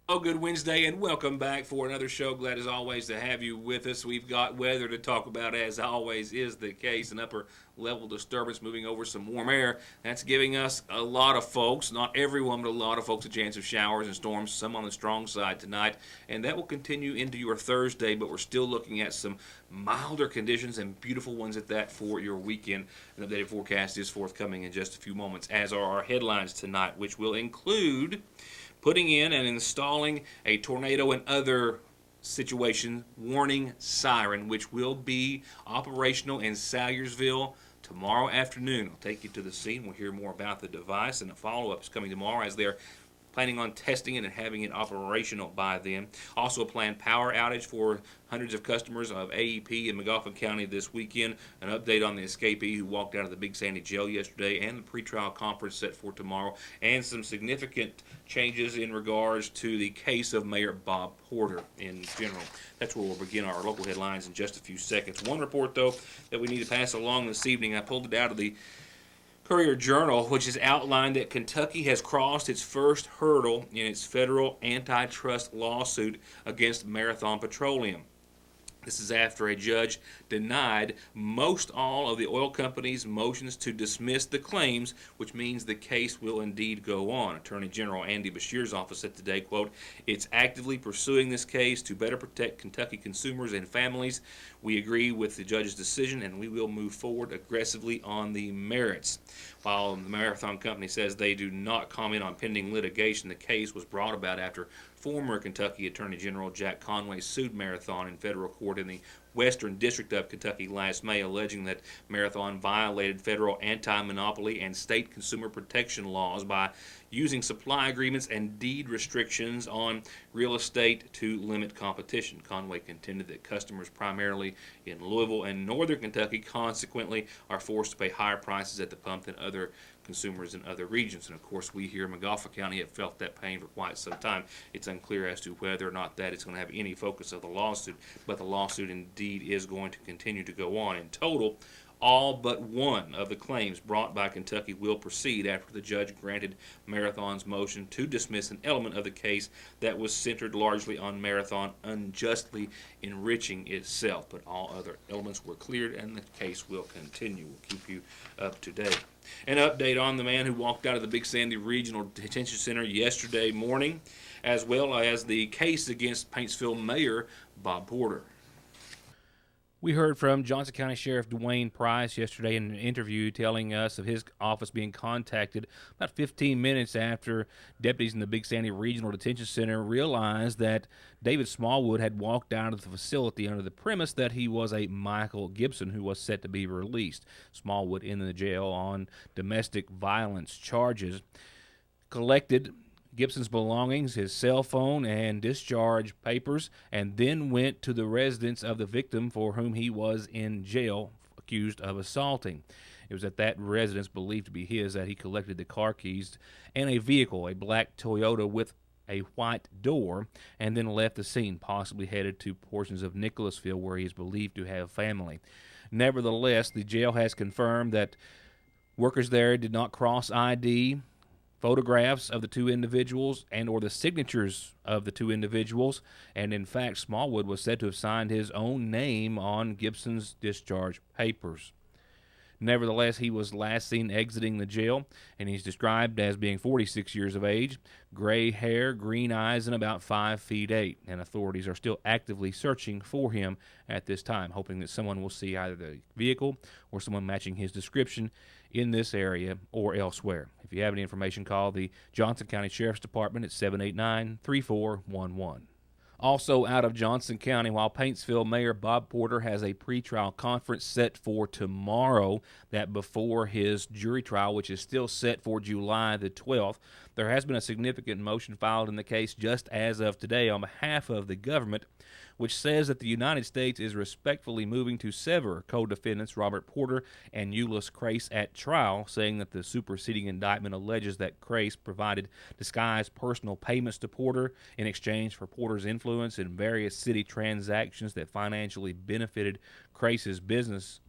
Oh, good Wednesday, and welcome back for another show. Glad as always to have you with us. We've got weather to talk about, as always is the case. An upper level disturbance moving over some warm air. That's giving us a lot of folks, not everyone, but a lot of folks, a chance of showers and storms, some on the strong side tonight. And that will continue into your Thursday, but we're still looking at some milder conditions and beautiful ones at that for your weekend. An updated forecast is forthcoming in just a few moments, as are our headlines tonight, which will include putting in and installing a tornado and other situation warning siren, which will be operational in Salyersville tomorrow afternoon. I'll take you to the scene. We'll hear more about the device, and a follow-up is coming tomorrow as they're planning on testing it and having it operational by then. Also, a planned power outage for hundreds of customers of AEP in Magoffin County this weekend. An update on the escapee who walked out of the Big Sandy jail yesterday, and the pretrial conference set for tomorrow, and some significant changes in regards to the case of Mayor Bob Porter in general. That's where we'll begin our local headlines in just a few seconds. One report, though, that we need to pass along this evening. I pulled it out of the Courier-Journal, which has outlined that Kentucky has crossed its first hurdle in its federal antitrust lawsuit against Marathon Petroleum. This is after a judge denied most all of the oil company's motions to dismiss the claims, which means the case will indeed go on. Attorney General Andy Beshear's office said today, quote, "It's actively pursuing this case to better protect Kentucky consumers and families. We agree with the judge's decision, and we will move forward aggressively on the merits." While the Marathon Company says they do not comment on pending litigation, the case was brought about after former Kentucky Attorney General Jack Conway sued Marathon in federal court in the Western District of Kentucky last May, alleging that Marathon violated federal anti-monopoly and state consumer protection laws by using supply agreements and deed restrictions on real estate to limit competition. Conway contended that customers primarily in Louisville and northern Kentucky consequently are forced to pay higher prices at the pump than other consumers in other regions. And of course, we here in Magoffin County have felt that pain for quite some time. It's unclear as to whether or not that is going to have any focus of the lawsuit, but the lawsuit indeed is going to continue to go on. In total, all but one of the claims brought by Kentucky will proceed after the judge granted Marathon's motion to dismiss an element of the case that was centered largely on Marathon unjustly enriching itself. But all other elements were cleared, and the case will continue. We'll keep you up to date. An update on the man who walked out of the Big Sandy Regional Detention Center yesterday morning, as well as the case against Paintsville Mayor Bob Porter. We heard from Johnson County Sheriff Dwayne Price yesterday in an interview telling us of his office being contacted about 15 minutes after deputies in the Big Sandy Regional Detention Center realized that David Smallwood had walked out of the facility under the premise that he was a Michael Gibson who was set to be released. Smallwood in the jail on domestic violence charges. Collected Gibson's belongings, his cell phone, and discharge papers, and then went to the residence of the victim for whom he was in jail, accused of assaulting. It was at that residence, believed to be his, that he collected the car keys and a vehicle, a black Toyota with a white door, and then left the scene, possibly headed to portions of Nicholasville, where he is believed to have family. Nevertheless, the jail has confirmed that workers there did not cross ID photographs of the two individuals and or the signatures of the two individuals, and in fact Smallwood was said to have signed his own name on Gibson's discharge papers. Nevertheless, he was last seen exiting the jail, and he's described as being 46 years of age, gray hair, green eyes, and about 5 feet 8. And authorities are still actively searching for him at this time, hoping that someone will see either the vehicle or someone matching his description in this area or elsewhere. If you have any information, call the Johnson County Sheriff's Department at 789-3411. Also out of Johnson County, while Paintsville Mayor Bob Porter has a pretrial conference set for tomorrow, that before his jury trial, which is still set for July the 12th, there has been a significant motion filed in the case just as of today on behalf of the government, which says that the United States is respectfully moving to sever co-defendants Robert Porter and Euless Crace at trial, saying that the superseding indictment alleges that Crace provided disguised personal payments to Porter in exchange for Porter's influence in various city transactions that financially benefited Crace's business,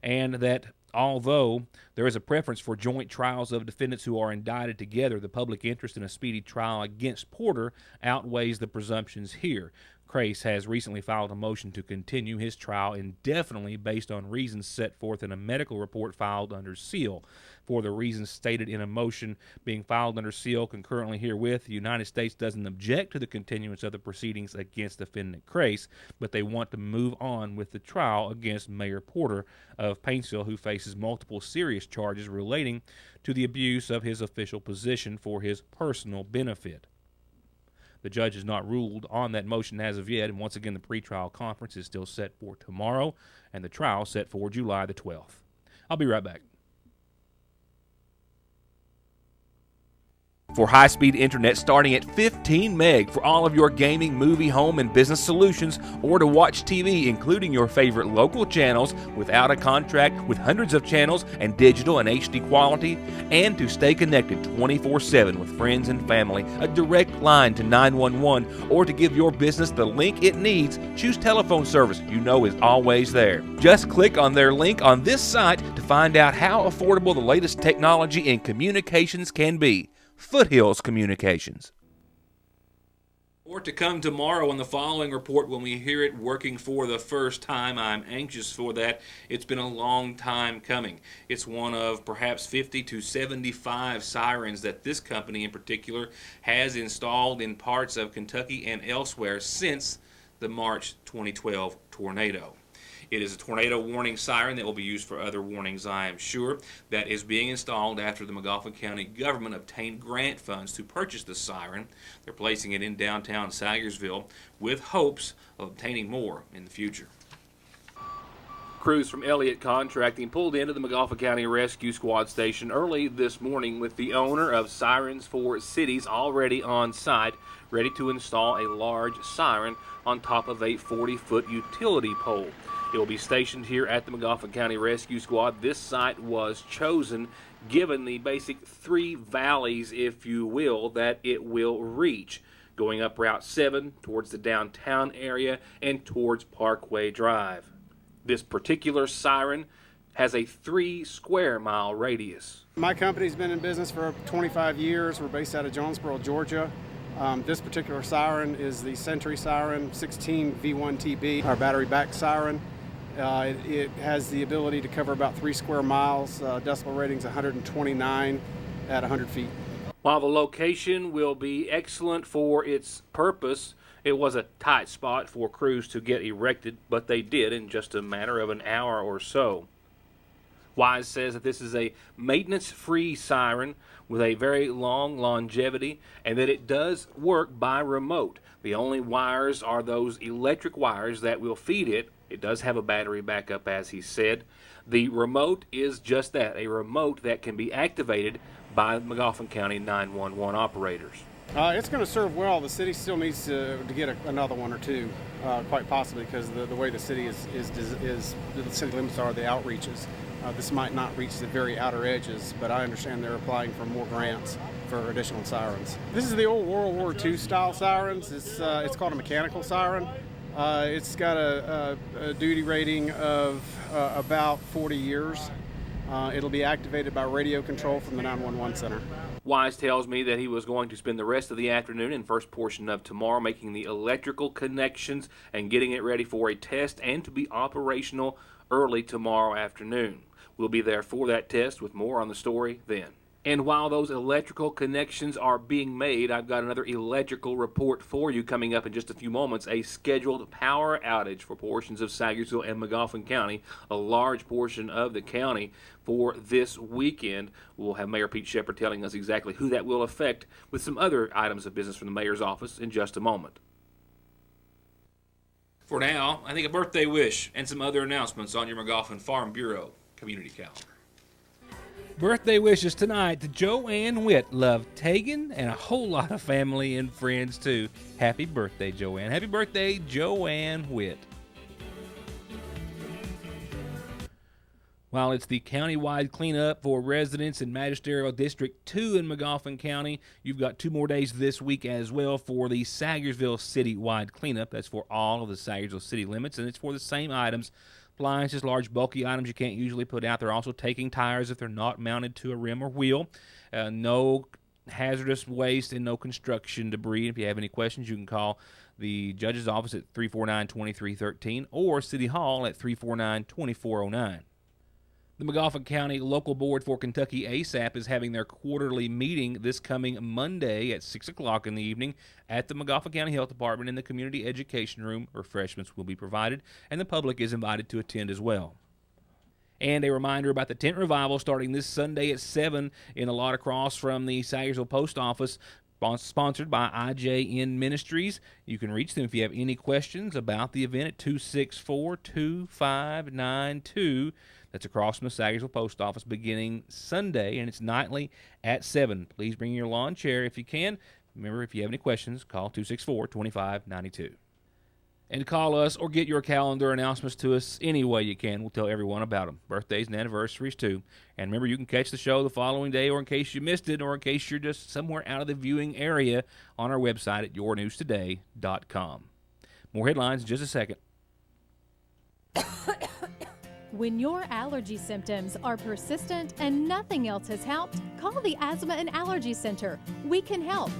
and that although there is a preference for joint trials of defendants who are indicted together, the public interest in a speedy trial against Porter outweighs the presumptions here. Crace has recently filed a motion to continue his trial indefinitely based on reasons set forth in a medical report filed under seal. For the reasons stated in a motion being filed under seal concurrently herewith, the United States doesn't object to the continuance of the proceedings against defendant Crace, but they want to move on with the trial against Mayor Porter of Paintsville, who faces multiple serious charges relating to the abuse of his official position for his personal benefit. The judge has not ruled on that motion as of yet, and once again the pretrial conference is still set for tomorrow, and the trial set for July the 12th. I'll be right back. For high-speed internet starting at 15 meg for all of your gaming, movie, home, and business solutions, or to watch TV, including your favorite local channels without a contract with hundreds of channels and digital and HD quality, and to stay connected 24/7 with friends and family, a direct line to 911, or to give your business the link it needs, choose telephone service you know is always there. Just click on their link on this site to find out how affordable the latest technology in communications can be. Foothills Communications. Or to come tomorrow on the following report when we hear it working for the first time. I'm anxious for that. It's been a long time coming. It's one of perhaps 50 to 75 sirens that this company in particular has installed in parts of Kentucky and elsewhere since the March 2012 tornado. It is a tornado warning siren that will be used for other warnings, I am sure, that is being installed after the Magoffin County government obtained grant funds to purchase the siren. They're placing it in downtown Salyersville with hopes of obtaining more in the future. Crews from Elliott Contracting pulled into the Magoffin County Rescue Squad station early this morning with the owner of Sirens for Cities already on site, ready to install a large siren on top of a 40-foot utility pole. It will be stationed here at the Magoffin County Rescue Squad. This site was chosen given the basic three valleys, if you will, that it will reach, going up Route 7 towards the downtown area and towards Parkway Drive. This particular siren has a 3 square mile radius. My company's been in business for 25 years. We're based out of Jonesboro, Georgia. This particular siren is the Sentry Siren 16 V1TB, our battery-backed siren. It has the ability to cover about 3 square miles. Decibel rating's 129 at 100 feet. While the location will be excellent for its purpose, it was a tight spot for crews to get erected, but they did in just a matter of an hour or so. Wise says that this is a maintenance-free siren with a very long longevity and that it does work by remote. The only wires are those electric wires that will feed it. It does have a battery backup, as he said. The remote is just that, a remote that can be activated by Magoffin County 911 operators. It's going to serve well. The city still needs to get another one or two, quite possibly, because the way the city is the city limits are the outreaches. This might not reach the very outer edges, but I understand they're applying for more grants for additional sirens. This is the old World War II style sirens. It's called a mechanical siren. It's got a duty rating of about 40 years. It'll be activated by radio control from the 911 center. Wise tells me that he was going to spend the rest of the afternoon and first portion of tomorrow making the electrical connections and getting it ready for a test and to be operational early tomorrow afternoon. We'll be there for that test with more on the story then. And while those electrical connections are being made, I've got another electrical report for you coming up in just a few moments. A scheduled power outage for portions of Salyersville and Magoffin County, a large portion of the county for this weekend. We'll have Mayor Pete Shepard telling us exactly who that will affect with some other items of business from the mayor's office in just a moment. For now, I think a birthday wish and some other announcements on your Magoffin Farm Bureau community calendar. Birthday wishes tonight to Joanne Witt. Love Tegan and a whole lot of family and friends too. Happy birthday, Joanne. Happy birthday, Joanne Witt. While it's the county-wide cleanup for residents in Magisterial District 2 in Magoffin County, you've got 2 more days this week as well for the Salyersville city-wide cleanup. That's for all of the Salyersville city limits, and it's for the same items appliances, large bulky items you can't usually put out. They're also taking tires if they're not mounted to a rim or wheel. No hazardous waste and no construction debris. If you have any questions, you can call the judge's office at 349-2313 or City Hall at 349-2409. The Magoffin County Local Board for Kentucky ASAP is having their quarterly meeting this coming Monday at 6 o'clock in the evening at the Magoffin County Health Department in the Community Education Room. Refreshments will be provided, and the public is invited to attend as well. And a reminder about the tent revival starting this Sunday at 7 in a lot across from the Salyersville Post Office, sponsored by IJN Ministries. You can reach them if you have any questions about the event at 264-2592. That's across from the Salyersville Post Office beginning Sunday, and it's nightly at 7. Please bring your lawn chair if you can. Remember, if you have any questions, call 264-2592. And call us or get your calendar announcements to us any way you can. We'll tell everyone about them. Birthdays and anniversaries, too. And remember, you can catch the show the following day, or in case you missed it, or in case you're just somewhere out of the viewing area, on our website at yournewstoday.com. More headlines in just a second. When your allergy symptoms are persistent and nothing else has helped, call the Asthma and Allergy Center. We can help.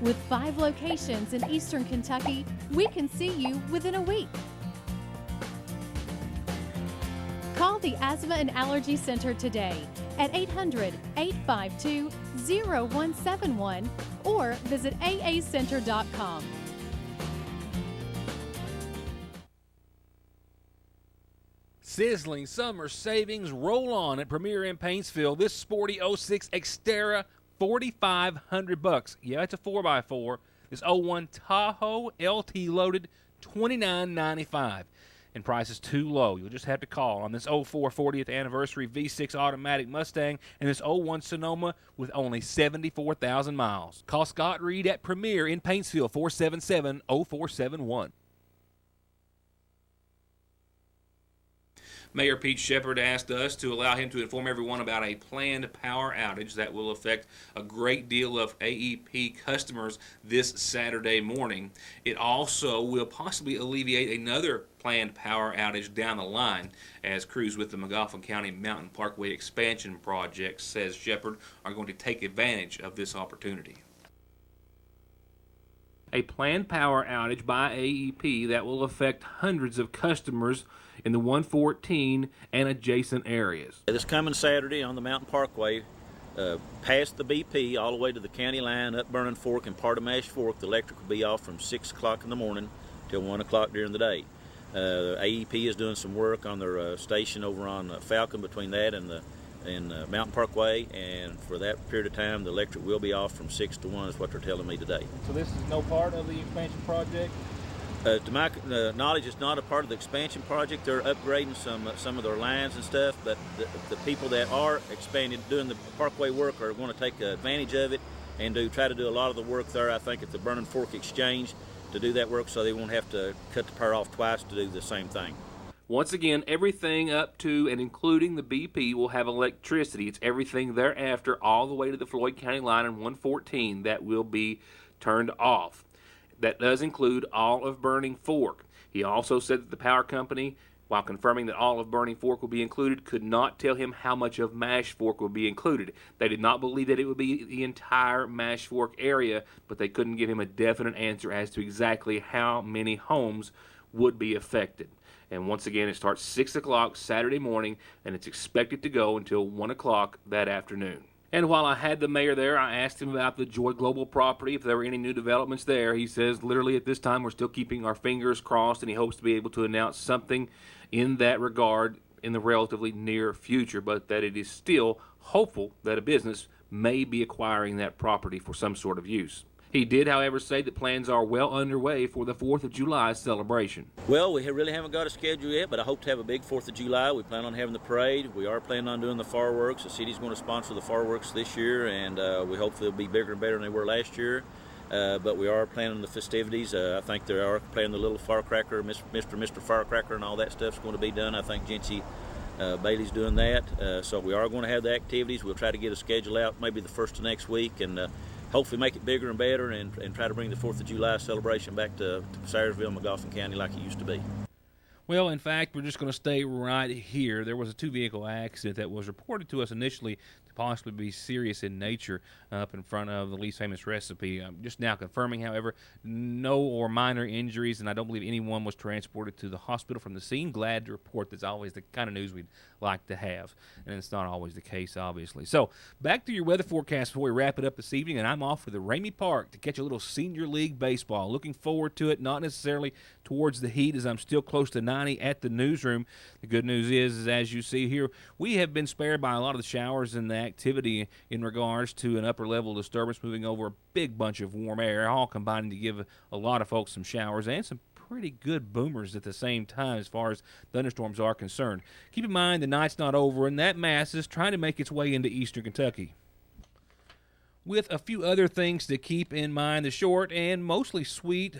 With 5 locations in Eastern Kentucky, we can see you within a week. Call the Asthma and Allergy Center today at 800-852-0171 or visit aacenter.com. Sizzling summer savings roll on at Premier in Paintsville. This sporty 06 Xterra, $4,500. Yeah, it's a 4x4. This 01 Tahoe LT loaded, $29.95. And price is too low. You'll just have to call on this 04 40th anniversary V6 automatic Mustang and this 01 Sonoma with only 74,000 miles. Call Scott Reed at Premier in Paintsville, 477-0471. Mayor Pete Shepard asked us to allow him to inform everyone about a planned power outage that will affect a great deal of AEP customers this Saturday morning. It also will possibly alleviate another planned power outage down the line, as crews with the Magoffin County Mountain Parkway expansion project, says Shepard, are going to take advantage of this opportunity. A planned power outage by AEP that will affect hundreds of customers in the 114 and adjacent areas. This coming Saturday on the Mountain Parkway, past the BP all the way to the county line, up Burning Fork and part of Mash Fork, the electric will be off from 6 o'clock in the morning till 1 o'clock during the day. AEP is doing some work on their station over on Falcon between that and Mountain Parkway, and for that period of time the electric will be off from 6 to 1 is what they're telling me today. So this is no part of the expansion project? To my knowledge, it's not a part of the expansion project. They're upgrading some of their lines and stuff, but the people that are expanding, doing the parkway work, are going to take advantage of it and try to do a lot of the work there, I think, at the Burning Fork Exchange to do that work, so they won't have to cut the power off twice to do the same thing. Once again, everything up to and including the BP will have electricity. It's everything thereafter all the way to the Floyd County line in 114 that will be turned off. That does include all of Burning Fork. He also said that the power company, while confirming that all of Burning Fork will be included, could not tell him how much of Mash Fork will be included. They did not believe that it would be the entire Mash Fork area, but they couldn't give him a definite answer as to exactly how many homes would be affected. And once again, it starts 6 o'clock Saturday morning, and it's expected to go until 1 o'clock that afternoon. And while I had the mayor there, I asked him about the Joy Global property, if there were any new developments there. He says literally at this time we're still keeping our fingers crossed, and he hopes to be able to announce something in that regard in the relatively near future, but that it is still hopeful that a business may be acquiring that property for some sort of use. He did, however, say that plans are well underway for the 4th of July celebration. Well, we really haven't got a schedule yet, but I hope to have a big 4th of July. We plan on having the parade. We are planning on doing the fireworks. The city's going to sponsor the fireworks this year, and we hope they'll be bigger and better than they were last year. But we are planning the festivities. I think they are planning the little firecracker, Mr. Firecracker, and all that stuff's going to be done. I think Jency Bailey's doing that. So we are going to have the activities. We'll try to get a schedule out maybe the first of next week, and hopefully make it bigger and better, and try to bring the 4th of July celebration back to Salyersville, Magoffin County like it used to be. Well, in fact, we're just going to stay right here. There was a two-vehicle accident that was reported to us initially to possibly be serious in nature up in front of the least famous recipe. Just now confirming, however, no or minor injuries, and I don't believe anyone was transported to the hospital from the scene. Glad to report that's always the kind of news we'd like to have, and it's not always the case, obviously. So, back to your weather forecast before we wrap it up this evening, and I'm off for the Ramey Park to catch a little Senior League baseball. Looking forward to it, not necessarily towards the heat, as I'm still close to 90 at the newsroom. The good news is, as you see here, we have been spared by a lot of the showers and the activity in regards to an upper level disturbance moving over a big bunch of warm air, all combining to give a lot of folks some showers and some pretty good boomers at the same time as far as thunderstorms are concerned. Keep in mind the night's not over, and that mass is trying to make its way into eastern Kentucky. With a few other things to keep in mind, the short and mostly sweet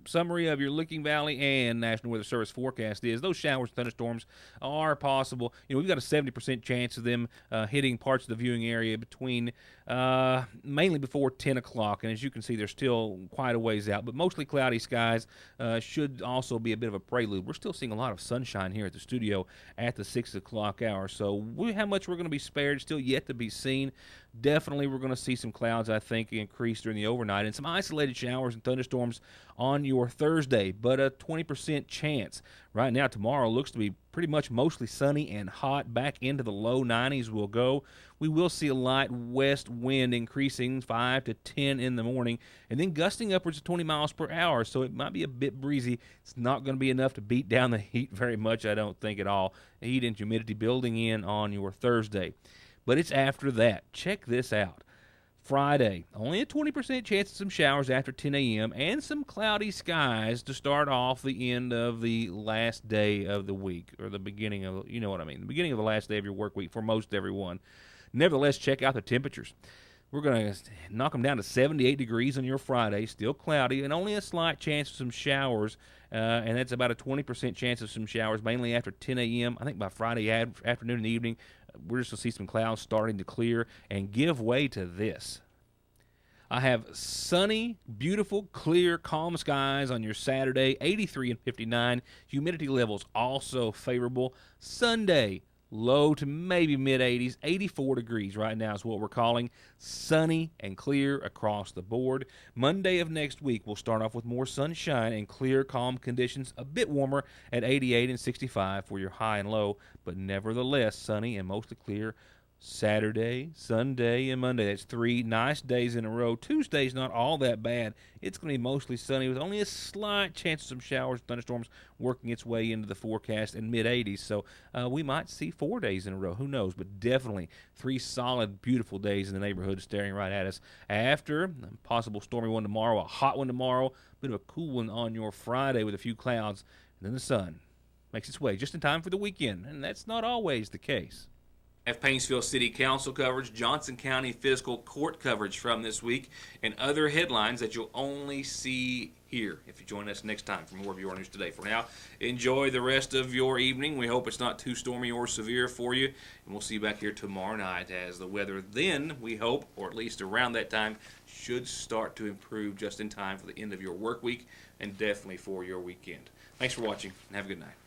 summary of your Licking Valley and National Weather Service forecast is those showers and thunderstorms are possible. We've got a 70% chance of them hitting parts of the viewing area between mainly before 10 o'clock. And as you can see, they're still quite a ways out, but mostly cloudy skies should also be a bit of a prelude. We're still seeing a lot of sunshine here at the studio at the 6 o'clock hour. So how much we're going to be spared still yet to be seen. Definitely we're going to see some clouds, I think, increase during the overnight and some isolated showers and thunderstorms on your Thursday, but a 20% chance. Right now, tomorrow looks to be pretty much mostly sunny and hot. Back into the low 90s we'll go. We will see a light west wind increasing 5 to 10 in the morning and then gusting upwards of 20 miles per hour, so it might be a bit breezy. It's not going to be enough to beat down the heat very much, I don't think at all. Heat and humidity building in on your Thursday. But it's after that. Check this out. Friday, only a 20% chance of some showers after 10 a.m. and some cloudy skies to start off the end of the last day of the week, or the beginning of, you know what I mean, the beginning of the last day of your work week for most everyone. Nevertheless, check out the temperatures. We're going to knock them down to 78 degrees on your Friday, still cloudy, and only a slight chance of some showers, and that's about a 20% chance of some showers, mainly after 10 a.m. I think by Friday afternoon and evening, we're just going to see some clouds starting to clear and give way to this. I have sunny, beautiful, clear, calm skies on your Saturday, 83 and 59. Humidity levels also favorable. Sunday, low to maybe mid-80s, 84 degrees right now is what we're calling. Sunny and clear across the board. Monday of next week, we'll start off with more sunshine and clear, calm conditions, a bit warmer at 88 and 65 for your high and low, but nevertheless sunny and mostly clear. Saturday, Sunday, and Monday. That's 3 nice days in a row. Tuesday's not all that bad. It's going to be mostly sunny with only a slight chance of some showers, thunderstorms working its way into the forecast in mid-80s. So we might see 4 days in a row. Who knows? But definitely 3 solid, beautiful days in the neighborhood staring right at us. After a possible stormy one tomorrow, a hot one tomorrow, a bit of a cool one on your Friday with a few clouds, and then the sun makes its way just in time for the weekend. And that's not always the case. Have Painesville City Council coverage, Johnson County Fiscal Court coverage from this week, and other headlines that you'll only see here if you join us next time for more of your news today. For now, enjoy the rest of your evening. We hope it's not too stormy or severe for you, and we'll see you back here tomorrow night as the weather then, we hope, or at least around that time, should start to improve just in time for the end of your work week and definitely for your weekend. Thanks for watching, and have a good night.